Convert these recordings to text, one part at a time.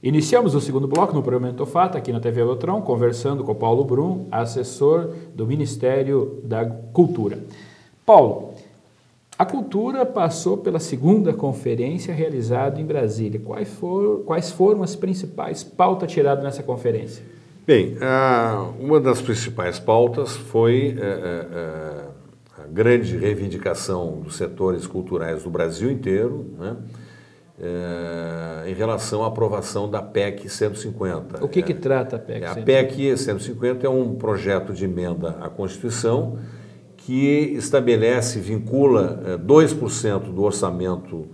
Iniciamos o segundo bloco no programa Mentofata, aqui na TV Elotron, conversando com o Paulo Brum, assessor do Ministério da Cultura. Paulo, a cultura passou pela segunda conferência realizada em Brasília. Quais foram as principais pautas tiradas nessa conferência? Bem, uma das principais pautas foi a grande reivindicação dos setores culturais do Brasil inteiro, né, em relação à aprovação da PEC 150. O que trata a PEC 150? A PEC 150 é um projeto de emenda à Constituição que estabelece, vincula 2% do orçamento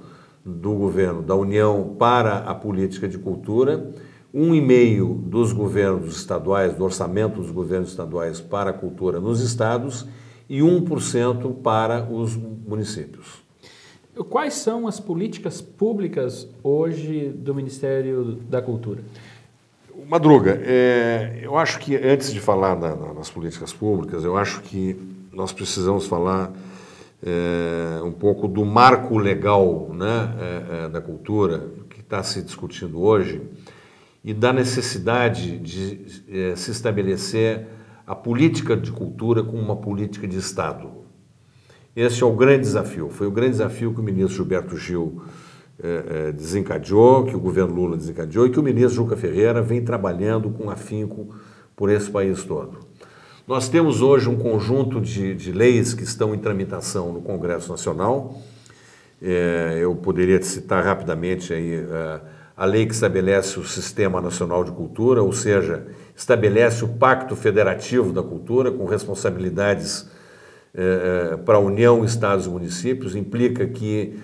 do governo da União para a política de cultura, 1,5% dos governos estaduais, do orçamento dos governos estaduais para a cultura nos estados e 1% para os municípios. Quais são as políticas públicas hoje do Ministério da Cultura? Madruga, eu acho que antes de falar nas políticas públicas, eu acho que nós precisamos falar um pouco do marco legal, né, da cultura que está se discutindo hoje e da necessidade de se estabelecer a política de cultura como uma política de Estado. Esse é o grande desafio, foi o grande desafio que o ministro Gilberto Gil desencadeou, que o governo Lula desencadeou e que o ministro Juca Ferreira vem trabalhando com afinco por esse país todo. Nós temos hoje um conjunto de leis que estão em tramitação no Congresso Nacional. Eu poderia citar rapidamente aí a lei que estabelece o Sistema Nacional de Cultura, ou seja, estabelece o Pacto Federativo da Cultura com responsabilidades para a União, Estados e municípios, implica que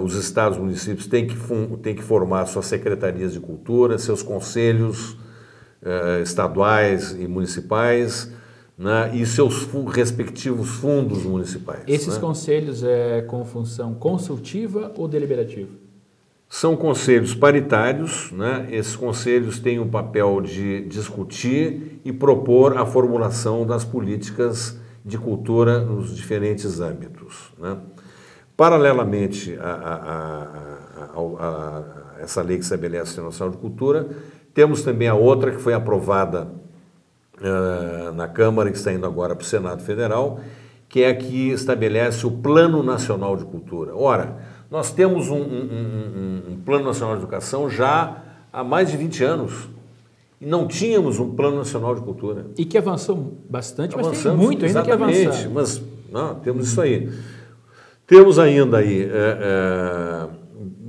os estados e municípios têm que formar suas secretarias de cultura, seus conselhos estaduais e municipais, né, e seus respectivos fundos municipais. Esses né? conselhos com função consultiva ou deliberativa? São conselhos paritários, né? Esses conselhos têm o papel de discutir e propor a formulação das políticas de cultura nos diferentes âmbitos, né? Paralelamente a essa lei que estabelece o Sistema Nacional de Cultura, temos também a outra que foi aprovada na Câmara e que está indo agora para o Senado Federal, que é a que estabelece o Plano Nacional de Cultura. Ora, nós temos um Plano Nacional de Educação já há mais de 20 anos. E não tínhamos um Plano Nacional de Cultura. E que avançou bastante, mas tem muito ainda que avançar. Mas não, temos isso aí. Temos ainda aí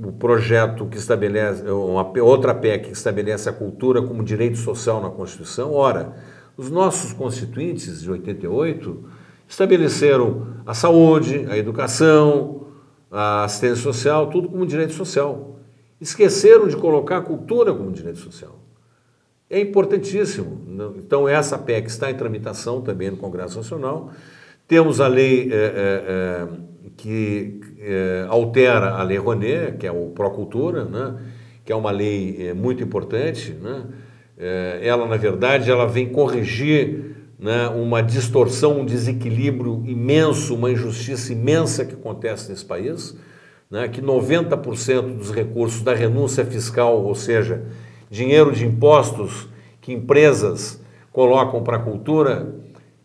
o projeto que estabelece, outra PEC que estabelece a cultura como direito social na Constituição. Ora, os nossos constituintes de 88 estabeleceram a saúde, a educação, a assistência social, tudo como direito social. Esqueceram de colocar a cultura como direito social. É importantíssimo. Então, essa PEC está em tramitação também no Congresso Nacional. Temos a lei que altera a Lei Rouanet, que é o Procultura, né? Que é uma lei muito importante, né? Ela, na verdade, ela vem corrigir, né, uma distorção, um desequilíbrio imenso, uma injustiça imensa que acontece nesse país, né, que 90% dos recursos da renúncia fiscal, ou seja, dinheiro de impostos que empresas colocam para a cultura,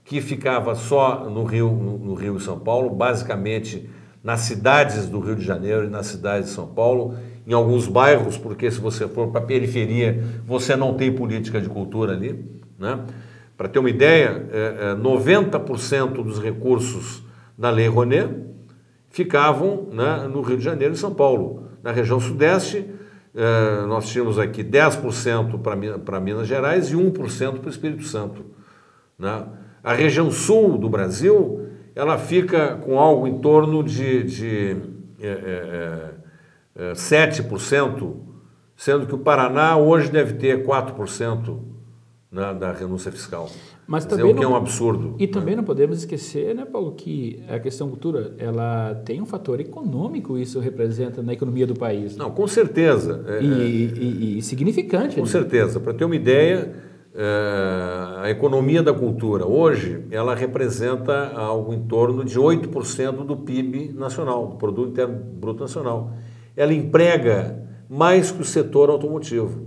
que ficava só no Rio e São Paulo, basicamente nas cidades do Rio de Janeiro e nas cidades de São Paulo, em alguns bairros, porque se você for para a periferia, você não tem política de cultura ali, né? Para ter uma ideia, 90% dos recursos da Lei Rouanet ficavam, né, no Rio de Janeiro e São Paulo. Na região sudeste, nós tínhamos aqui 10% para Minas Gerais e 1% para o Espírito Santo, né? A região sul do Brasil, ela fica com algo em torno de 7%, sendo que o Paraná hoje deve ter 4%, né, da renúncia fiscal. Mas também o que é um absurdo. E também não podemos esquecer, né, Paulo, que a questão cultura, ela tem um fator econômico, isso representa na economia do país. Né? Não, com certeza. E significante. Com certeza. Para ter uma ideia, a economia da cultura hoje, ela representa algo em torno de 8% do PIB nacional, do Produto Interno Bruto Nacional. Ela emprega mais que o setor automotivo.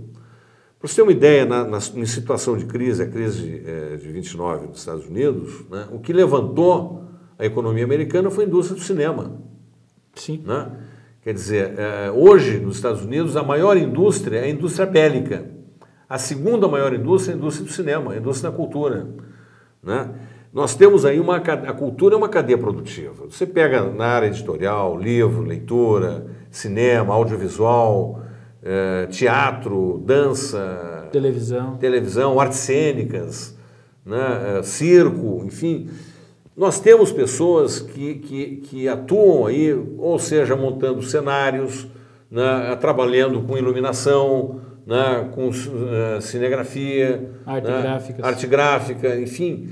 Para você ter uma ideia, em situação de crise, a crise de 29 nos Estados Unidos, né, o que levantou a economia americana foi a indústria do cinema. Sim. Né? Quer dizer, hoje nos Estados Unidos a maior indústria é a indústria bélica. A segunda maior indústria é a indústria do cinema, a indústria da cultura. Né? Nós temos aí a cultura é uma cadeia produtiva. Você pega na área editorial, livro, leitura, cinema, audiovisual, teatro, dança, televisão, artes cênicas, né? Circo, enfim. Nós temos pessoas que atuam aí, ou seja, montando cenários, né? Trabalhando com iluminação, né? Com cinegrafia, arte gráfica, enfim.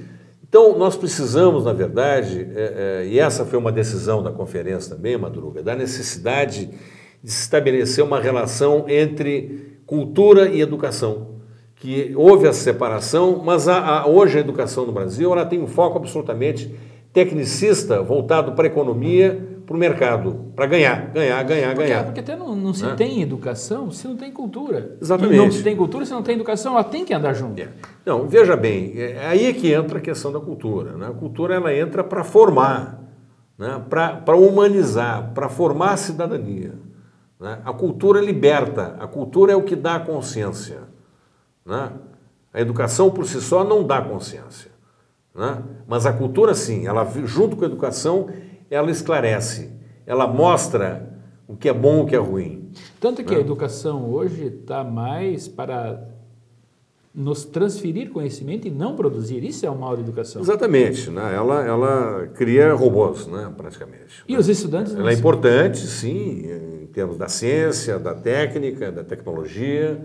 Então, nós precisamos, na verdade, e essa foi uma decisão da conferência também, Madruga, da necessidade de se estabelecer uma relação entre cultura e educação. Que houve essa separação, mas hoje a educação no Brasil ela tem um foco absolutamente tecnicista, voltado para a economia, para o mercado, para ganhar. Porque até não se tem educação se não tem cultura. Exatamente. E não se tem cultura se não tem educação, ela tem que andar junto. Não, veja bem, aí é que entra a questão da cultura. Né? A cultura ela entra para formar, né? Para humanizar, para formar a cidadania. Né? A cultura liberta, a cultura é o que dá a consciência. Né? A educação por si só não dá consciência. Né? Mas a cultura sim, ela junto com a educação, ela esclarece, ela mostra o que é bom e o que é ruim. Tanto que a educação hoje está mais para nos transferir conhecimento e não produzir. Isso é o mal da educação. Exatamente. Né? Ela cria robôs, né? Praticamente. E né? os estudantes... Ela é importante, sim, em termos da ciência, da técnica, da tecnologia,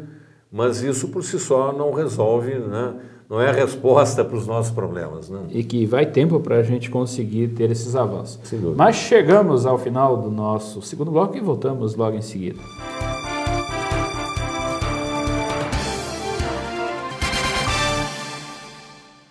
mas isso por si só não resolve, né? Não é a resposta para os nossos problemas. Né? E que vai tempo para a gente conseguir ter esses avanços. Sem dúvida. Mas chegamos ao final do nosso segundo bloco e voltamos logo em seguida.